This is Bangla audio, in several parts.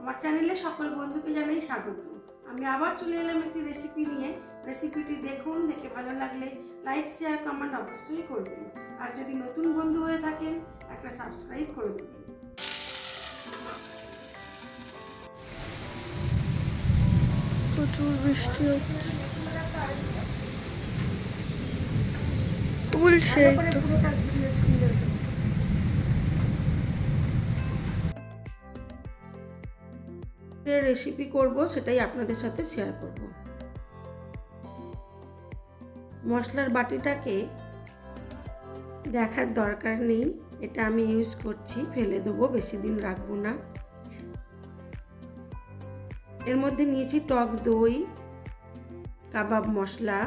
আমার চ্যানেলে সকল বন্ধুকে জানাই স্বাগত। আমি আবার চলে এলাম একটি রেসিপি নিয়ে। রেসিপিটি দেখুন, দেখে ভালো লাগলে লাইক শেয়ার কমেন্ট অবশ্যই করবেন। আর যদি নতুন বন্ধু হয়ে থাকেন একটা সাবস্ক্রাইব করে দেবেন। প্রচুর বৃষ্টি হচ্ছে। উল্টে রেসিপি করব, সেটাই আপনাদের সাথে শেয়ার করব। মশলার বাটিটাকে দেখার দরকার নেই, এটা আমি ইউজ করছি, ফেলে দেবো, বেশি দিন রাখবো না। এর মধ্যে নিয়েছি টক দই, কাবাব মশলা,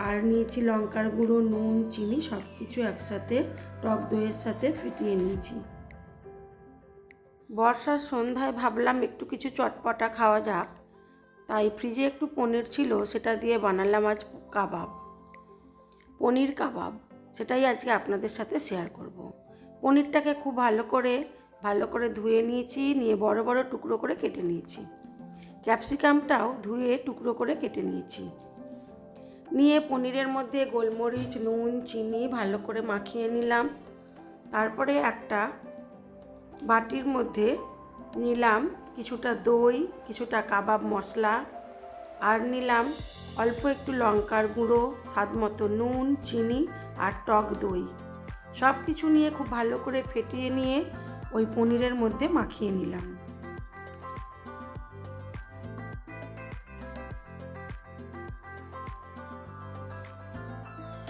আর নিয়েছি লঙ্কার গুঁড়ো, নুন, চিনি, সব কিছু একসাথে টক দইয়ের সাথে ফিটিয়ে নিয়েছি। বর্ষার সন্ধ্যায় ভাবলাম একটু কিছু চটপটা খাওয়া যাক, তাই ফ্রিজে একটু পনির ছিল, সেটা দিয়ে বানালাম আজ কাবাব, পনির কাবাব। সেটাই আজকে আপনাদের সাথে শেয়ার করব। পনিরটাকে খুব ভালো করে ধুয়ে নিয়েছি, নিয়ে বড় বড় টুকরো করে কেটে নিয়েছি। ক্যাপসিকামটাও ধুয়ে টুকরো করে কেটে নিয়েছি। নিয়ে পনিরের মধ্যে গোলমরিচ, নুন, চিনি ভালো করে মাখিয়ে নিলাম। তারপরে একটা বাটির মধ্যে নিলাম কিছুটা দই, কিছুটা কাবাব মশলা, আর নিলাম অল্প একটু লঙ্কার গুঁড়ো, স্বাদ মতো নুন, চিনি আর টক দই। সব কিছু নিয়ে খুব ভালো করে ফেটিয়ে নিয়ে ওই পনিরের মধ্যে মাখিয়ে নিলাম।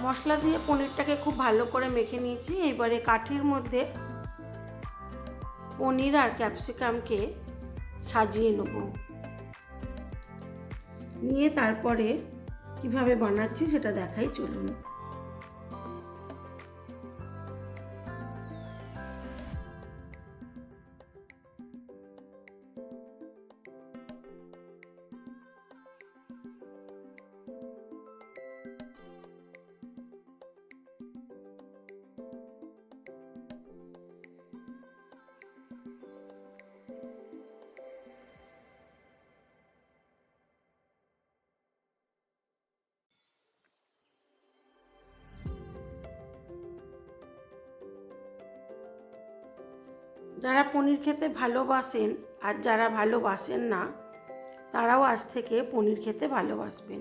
মশলা দিয়ে পনিরটাকে খুব ভালো করে মেখে নিয়েছি। এবারে কাঠির মধ্যে পনির আর ক্যাপসিকামকে সাজিয়ে নেব। নিয়ে তারপরে কিভাবে বানাচ্ছি সেটা দেখাই, চলুন। যারা পনির খেতে ভালোবাসেন আর যারা ভালোবাসেন না, তারাও আজ থেকে পনির খেতে ভালোবাসবেন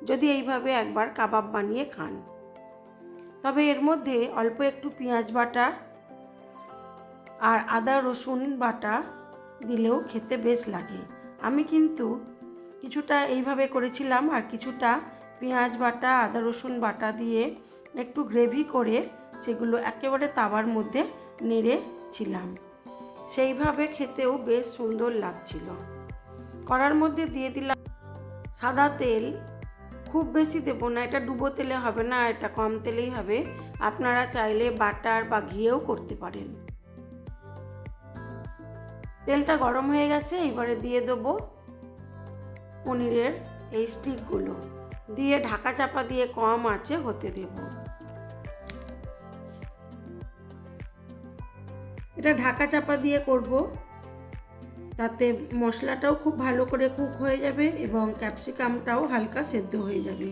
যদি এইভাবে একবার কাবাব বানিয়ে খান। তবে এর মধ্যে অল্প একটু পেঁয়াজ বাটা আর আদা রসুন বাটা দিলেও খেতে বেশ লাগে। আমি কিন্তু কিছুটা এইভাবে করেছিলাম, আর কিছুটা পেঁয়াজ বাটা, আদা রসুন বাটা দিয়ে একটু গ্রেভি করে সেগুলো একেবারে তাওয়ার মধ্যে নেড়েছিলাম। সেইভাবে খেতেও বেশ সুন্দর লাগছিল। কড়ার মধ্যে দিয়ে দিলাম সাদা তেল, খুব বেশি দেবো না, এটা ডুবো তেলে হবে না, এটা কম তেলেই হবে। আপনারা চাইলে বাটার বা ঘিয়েও করতে পারেন। তেলটা গরম হয়ে গেছে, এবারে দিয়ে দেবো পনিরের এই স্টিকগুলো, দিয়ে ঢাকা চাপা দিয়ে কম আঁচে হতে দেব। এটা ঢাকা চাপা দিয়ে করব, তাতে মশলাটাও খুব ভালো করে কুক হয়ে যাবে এবং ক্যাপসিকামটাও হালকা সেদ্ধ হয়ে যাবে।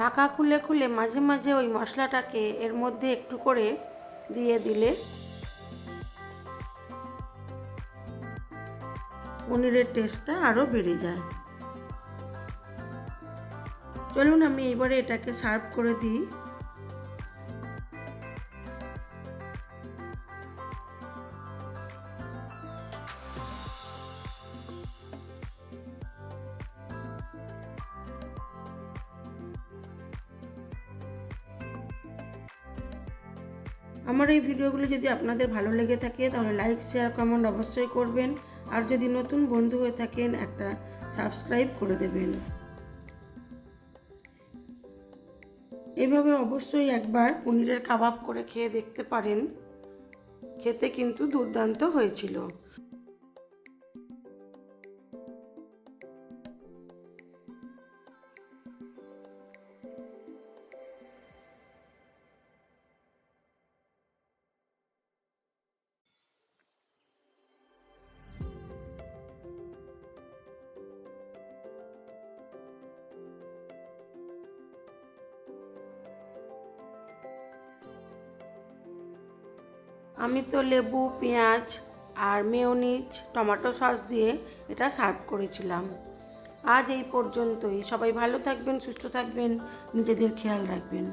ঢাকা খুলে খুলে মাঝে মাঝে ওই মশলাটাকে এর মধ্যে একটু করে দিয়ে দিলে পনিরের টেস্টটা আরও বেড়ে যায়। চলুন আমি এবারে এটাকে সার্ভ করে দিই। আমার এই ভিডিওগুলো যদি আপনাদের ভালো লেগে থাকে তাহলে লাইক শেয়ার কমেন্ট অবশ্যই করবেন, আর যদি নতুন বন্ধু হয়ে থাকেন একটা সাবস্ক্রাইব করে দেবেন। এইভাবে অবশ্যই একবার পনিরের কাবাব করে খেয়ে দেখতে পারেন, খেতে কিন্তু দুর্দান্ত হয়েছিল। আমি তো লেবু, পেঁয়াজ আর মেয়োনিজ, টমেটো সস দিয়ে এটা সার্ভ করেছিলাম। আজ এই পর্যন্তই। সবাই ভালো থাকবেন, সুস্থ থাকবেন, নিজেদের খেয়াল রাখবেন।